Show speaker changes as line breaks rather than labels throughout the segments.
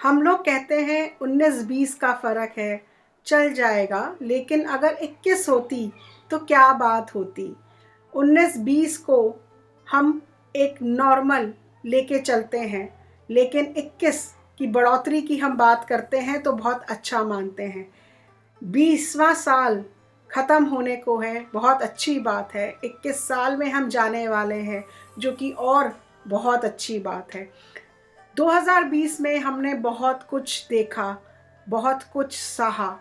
हम लोग कहते हैं 19-20 का फ़र्क है, चल जाएगा, लेकिन अगर 21 होती तो क्या बात होती। 19-20 को हम एक नॉर्मल लेके चलते हैं, लेकिन 21 की बढ़ोतरी की हम बात करते हैं तो बहुत अच्छा मानते हैं। 20वां साल ख़त्म होने को है, बहुत अच्छी बात है। 21 साल में हम जाने वाले हैं, जो कि और बहुत अच्छी बात है। 2020 में हमने बहुत कुछ देखा, बहुत कुछ सहा,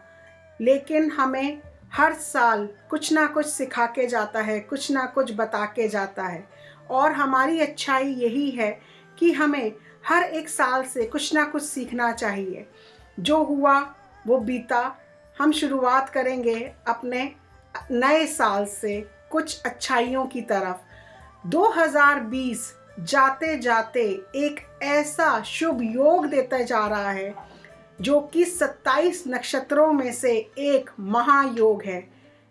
लेकिन हमें हर साल कुछ ना कुछ सिखा के जाता है, कुछ ना कुछ बता के जाता है। और हमारी अच्छाई यही है कि हमें हर एक साल से कुछ ना कुछ सीखना चाहिए। जो हुआ वो बीता, हम शुरुआत करेंगे अपने नए साल से कुछ अच्छाइयों की तरफ। 2020 जाते जाते एक ऐसा शुभ योग देता जा रहा है, जो कि 27 नक्षत्रों में से एक महायोग है।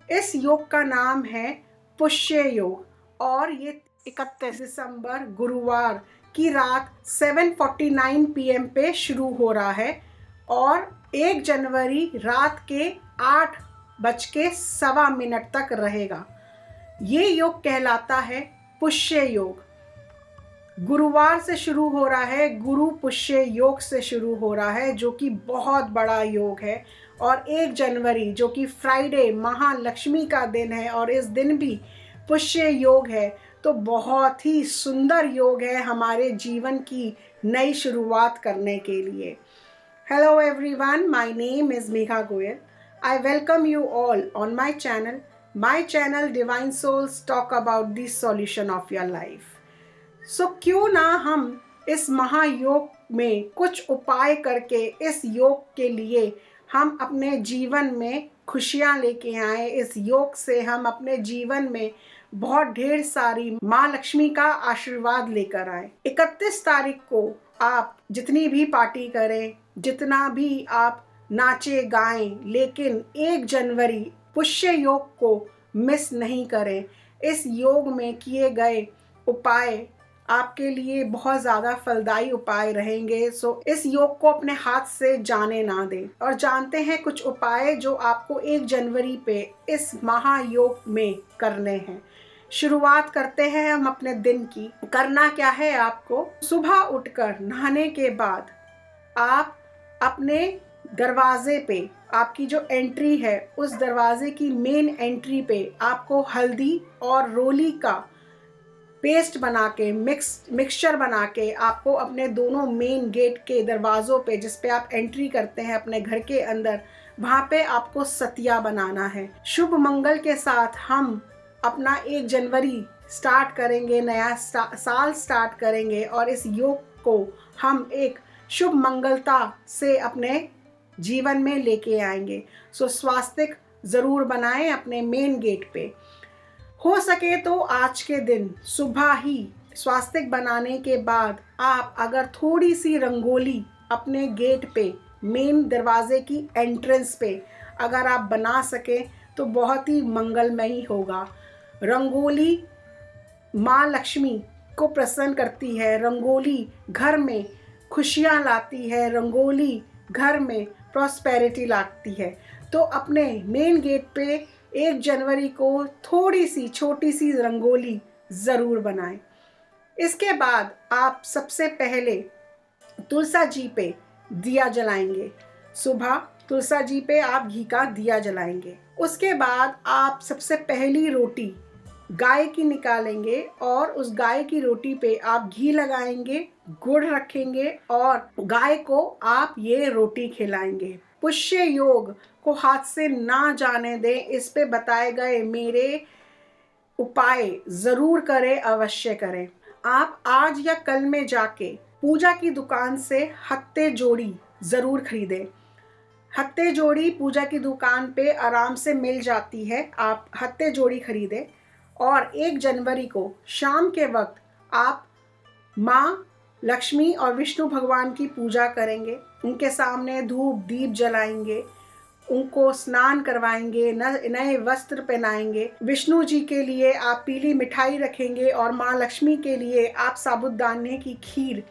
इस योग का नाम है पुष्य योग, और ये 31 दिसंबर गुरुवार की रात 7:49 PM पे शुरू हो रहा है और 1 जनवरी रात के 8:15 तक रहेगा। ये योग कहलाता है पुष्य योग। गुरुवार से शुरू हो रहा है, गुरु पुष्य योग से शुरू हो रहा है, जो कि बहुत बड़ा योग है। और 1 जनवरी जो कि फ्राइडे महालक्ष्मी का दिन है, और इस दिन भी पुष्य योग है, तो बहुत ही सुंदर योग है हमारे जीवन की नई शुरुआत करने के लिए। Hello everyone, my name is Megha Goyal. I welcome you all on my channel. My channel Divine Souls talk about the solution of your life. So क्यों ना हम इस महायोग में कुछ उपाय करके इस योग के लिए हम अपने जीवन में खुशियाँ लेके आए। इस योग से हम अपने जीवन में बहुत ढेर सारी माँ लक्ष्मी का आशीर्वाद लेकर आए। 31 तारीख को आप जितनी भी पार्टी करें, जितना भी आप नाचे गाएं, लेकिन 1 जनवरी पुष्य योग को मिस नहीं करें। इस योग में किए गए उपाय आपके लिए बहुत ज़्यादा फलदायी उपाय रहेंगे। सो इस योग को अपने हाथ से जाने ना दें। और जानते हैं कुछ उपाय जो आपको 1 जनवरी पे इस महायोग में करने हैं। शुरुआत करते हैं हम अपने दिन की। करना क्या है आपको, सुबह उठकर नहाने के बाद आप अपने दरवाजे पे, आपकी जो एंट्री है उस दरवाजे की मेन एंट्री पे आपको हल्दी और रोली का पेस्ट बना के मिक्सचर बना के आपको अपने दोनों मेन गेट के दरवाज़ों पे, जिस पे आप एंट्री करते हैं अपने घर के अंदर, वहाँ पे आपको सतिया बनाना है। शुभ मंगल के साथ हम अपना 1 जनवरी स्टार्ट करेंगे, नया साल स्टार्ट करेंगे, और इस योग को हम एक शुभ मंगलता से अपने जीवन में लेके आएंगे। सो स्वास्तिक ज़रूर बनाएं अपने मेन गेट पे। हो सके तो आज के दिन सुबह ही स्वास्तिक बनाने के बाद आप अगर थोड़ी सी रंगोली अपने गेट पे, मेन दरवाजे की एंट्रेंस पे अगर आप बना सकें तो बहुत ही मंगलमयी होगा। रंगोली माँ लक्ष्मी को प्रसन्न करती है, रंगोली घर में खुशियाँ लाती है, रंगोली घर में प्रॉस्पेरिटी लाती है। तो अपने मेन गेट पे 1 जनवरी को थोड़ी सी छोटी सी रंगोली ज़रूर बनाएं। इसके बाद आप सबसे पहले तुलसा जी पे दिया जलाएंगे। सुबह तुलसा जी पे आप घी का दिया जलाएंगे। उसके बाद आप सबसे पहली रोटी गाय की निकालेंगे और उस गाय की रोटी पे आप घी लगाएंगे, गुड़ रखेंगे और गाय को आप ये रोटी खिलाएंगे। पुष्य योग को हाथ से ना जाने दें। इस पे बताए गए मेरे उपाय ज़रूर करें, अवश्य करें। आप आज या कल में जाके पूजा की दुकान से हत्ते जोड़ी ज़रूर खरीदें। हत्ते जोड़ी पूजा की दुकान पे आराम से मिल जाती है, आप हत्ते जोड़ी खरीदें। और 1 जनवरी को शाम के वक्त आप माँ लक्ष्मी और विष्णु भगवान की पूजा करेंगे। उनके सामने धूप दीप जलाएंगे, उनको स्नान करवाएंगे, नए वस्त्र पहनाएंगे। विष्णु जी के लिए आप पीली मिठाई रखेंगे और माँ लक्ष्मी के लिए आप साबूदाने की खीर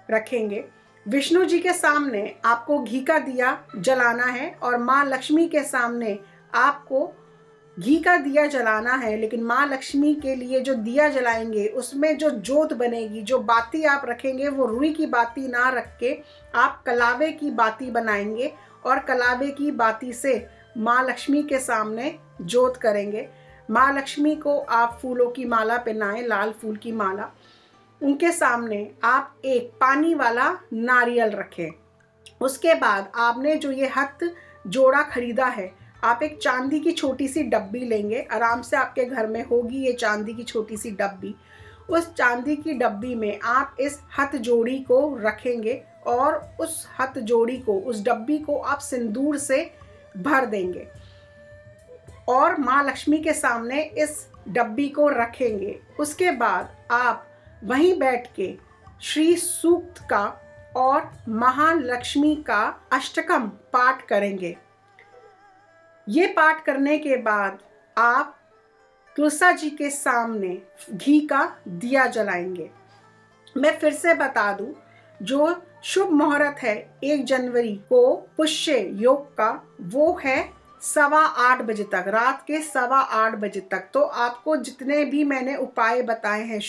रखेंगे। विष्णु जी के सामने आपको घी का दिया जलाना है और माँ लक्ष्मी के सामने आपको घी का दिया जलाना है। लेकिन माँ लक्ष्मी के लिए जो दिया जलाएंगे उसमें जो जोत बनेगी, जो बाती आप रखेंगे, वो रुई की बाती ना रख के आप कलावे की बाती बनाएंगे और कलावे की बाती से माँ लक्ष्मी के सामने जोत करेंगे। माँ लक्ष्मी को आप फूलों की माला पहनाएं, लाल फूल की माला। उनके सामने आप एक पानी वाला नारियल रखें। उसके बाद आपने जो ये हथ जोड़ा खरीदा है, आप एक चांदी की छोटी सी डब्बी लेंगे। आराम से आपके घर में होगी ये चांदी की छोटी सी डब्बी। उस चांदी की डब्बी में आप इस हथ जोड़ी को रखेंगे और उस हथ जोड़ी को, उस डब्बी को आप सिंदूर से भर देंगे और माँ लक्ष्मी के सामने इस डब्बी को रखेंगे। उसके बाद आप वहीं बैठ के श्री सूक्त का और महालक्ष्मी का अष्टकम पाठ करेंगे। ये पाठ करने के बाद आप तुलसा जी के सामने घी का दिया जलाएंगे। मैं फिर से बता दूं, जो शुभ मुहूर्त है 1 जनवरी को पुष्य योग का, वो है 8:15 बजे तक, रात के 8:15 बजे तक। तो आपको जितने भी मैंने उपाय बताए हैं,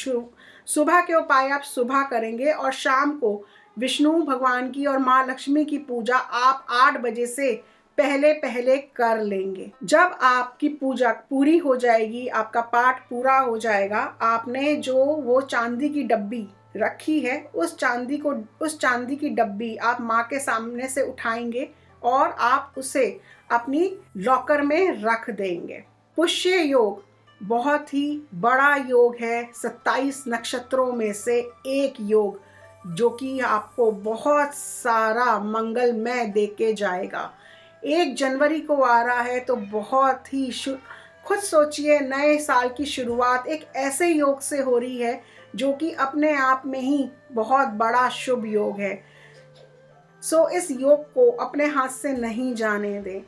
सुबह के उपाय आप सुबह करेंगे और शाम को विष्णु भगवान की और माँ लक्ष्मी की पूजा आप 8 बजे से पहले पहले कर लेंगे। जब आपकी पूजा पूरी हो जाएगी, आपका पाठ पूरा हो जाएगा, आपने जो वो चांदी की डब्बी रखी है, उस चांदी की डब्बी आप माँ के सामने से उठाएंगे और आप उसे अपनी लॉकर में रख देंगे। पुष्य योग बहुत ही बड़ा योग है, 27 नक्षत्रों में से एक योग, जो कि आपको बहुत सारा मंगलमय देके जाएगा। 1 जनवरी को आ रहा है तो बहुत ही खुद सोचिए, नए साल की शुरुआत एक ऐसे योग से हो रही है जो कि अपने आप में ही बहुत बड़ा शुभ योग है। सो इस योग को अपने हाथ से नहीं जाने दें।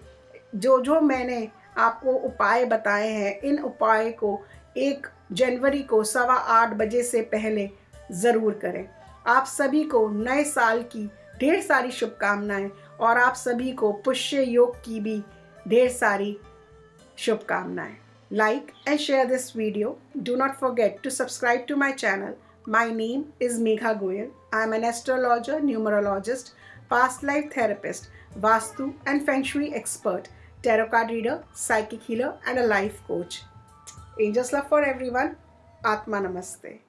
जो मैंने आपको उपाय बताए हैं, इन उपाय को 1 जनवरी को 8:15 बजे से पहले ज़रूर करें। आप सभी को नए साल की ढेर सारी शुभकामनाएं और आप सभी को पुष्य योग की भी ढेर सारी शुभकामनाएं। Like and share this video. Do not forget to subscribe to my channel. My name is Megha Goyal. I am an astrologer, numerologist, past life therapist, Vastu and Feng Shui expert, tarot card reader, psychic healer and a life coach. Angels love for everyone. Atma Namaste.